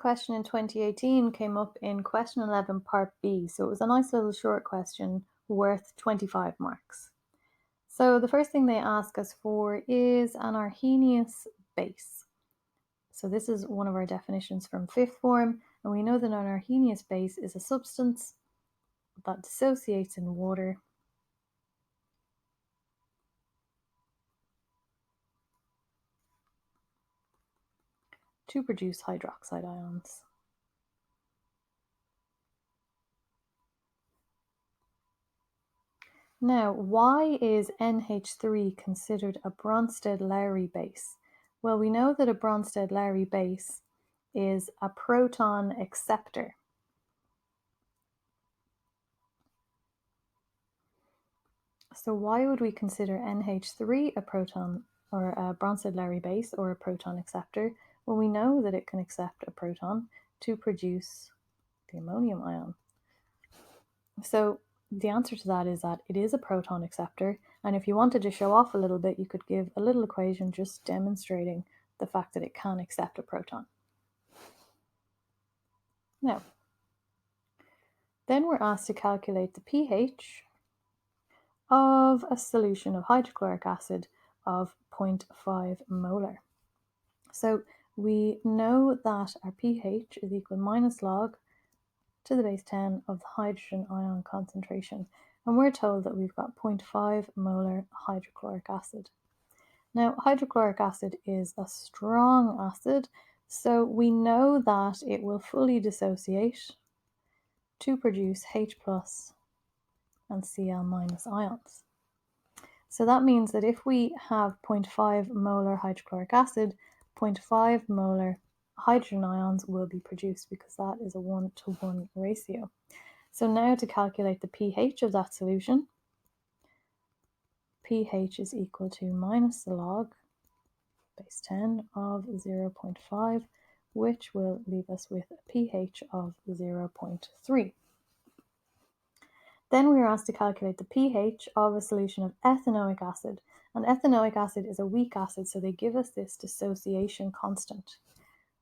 question in 2018 came up in question 11 part B, so it was a nice little short question worth 25 marks. So the first thing they ask us for is an Arrhenius base. So this is one of our definitions from fifth form, and we know that an Arrhenius base is a substance that dissociates in water to produce hydroxide ions. Now, why is NH3 considered a Bronsted-Lowry base? Well, we know that a Bronsted-Lowry base is a proton acceptor. So why would we consider NH3 a proton or a Bronsted-Lowry base or a proton acceptor? Well, we know that it can accept a proton to produce the ammonium ion. So the answer to that is that it is a proton acceptor, and if you wanted to show off a little bit, you could give a little equation just demonstrating the fact that it can accept a proton. Now, then we're asked to calculate the pH of a solution of hydrochloric acid of 0.5 molar. So we know that our pH is equal minus log to the base 10 of the hydrogen ion concentration, and we're told that we've got 0.5 molar hydrochloric acid. Now, hydrochloric acid is a strong acid, so we know that it will fully dissociate to produce H plus and Cl minus ions. So that means that if we have 0.5 molar hydrochloric acid, 0.5 molar hydrogen ions will be produced because that is a 1-to-1 ratio. So now to calculate the pH of that solution, pH is equal to minus the log base 10 of 0.5, which will leave us with a pH of 0.3. Then we are asked to calculate the pH of a solution of ethanoic acid. And ethanoic acid is a weak acid, so they give us this dissociation constant.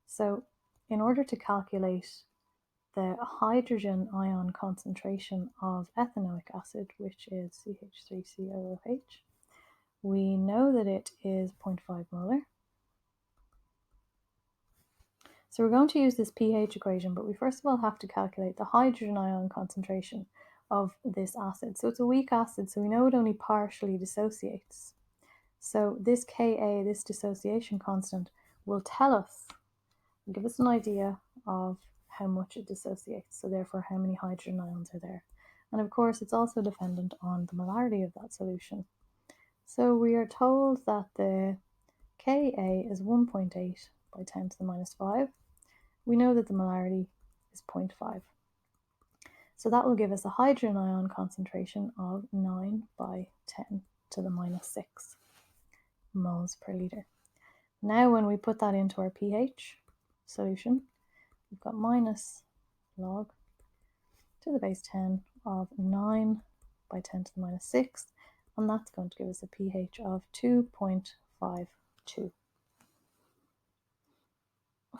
So in order to calculate the hydrogen ion concentration of ethanoic acid, which is CH3COOH, we know that it is 0.5 molar. So we're going to use this pH equation, but we first of all have to calculate the hydrogen ion concentration of this acid. So it's a weak acid, so we know it only partially dissociates. So this Ka, this dissociation constant, will tell us, give us an idea of how much it dissociates, so therefore how many hydrogen ions are there. And of course, it's also dependent on the molarity of that solution. So we are told that the Ka is 1.8 by 10 to the minus 5. We know that the molarity is 0.5. So that will give us a hydrogen ion concentration of 9 by 10 to the minus 6 moles per litre. Now when we put that into our pH solution, we've got minus log to the base 10 of 9 by 10 to the minus 6, and that's going to give us a pH of 2.52.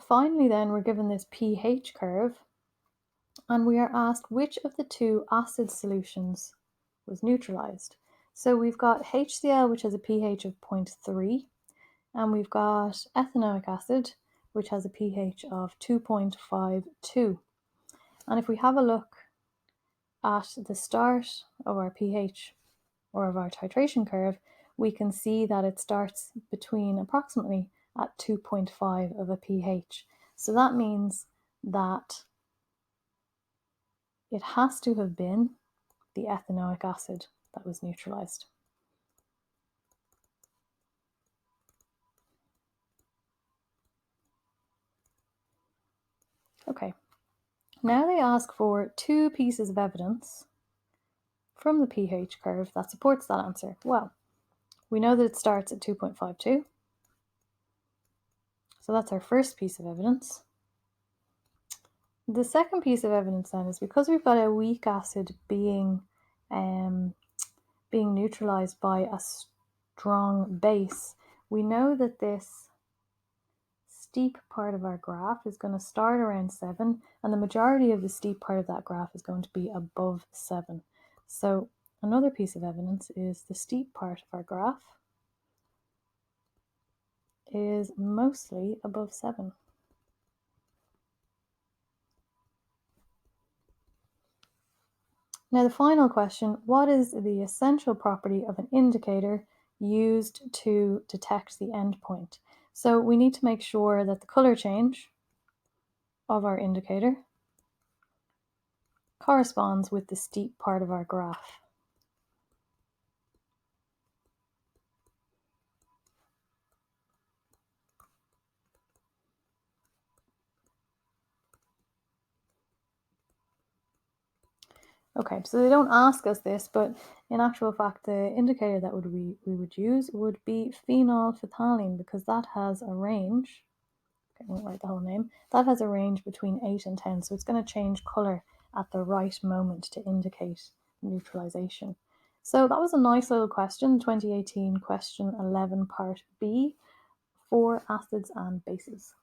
Finally then, we're given this pH curve, and we are asked which of the two acid solutions was neutralized. So we've got HCl, which has a pH of 0.3, and we've got ethanoic acid, which has a pH of 2.52. And if we have a look at the start of our pH or of our titration curve, we can see that it starts between approximately at 2.5 of a pH. So that means that it has to have been the ethanoic acid that was neutralized. Okay, now they ask for two pieces of evidence from the pH curve that supports that answer. Well, we know that it starts at 2.52. So that's our first piece of evidence. The second piece of evidence then is because we've got a weak acid being neutralized by a strong base, we know that this steep part of our graph is going to start around 7, and the majority of the steep part of that graph is going to be above 7. So another piece of evidence is the steep part of our graph is mostly above 7. Now the final question, what is the essential property of an indicator used to detect the endpoint? So we need to make sure that the color change of our indicator corresponds with the steep part of our graph. Okay, so they don't ask us this, but in actual fact, the indicator that we would use would be phenolphthalein, because that has a range, okay, I won't write the whole name, that has a range between 8 and 10, so it's going to change colour at the right moment to indicate neutralization. So that was a nice little question, 2018 question 11 part B for acids and bases.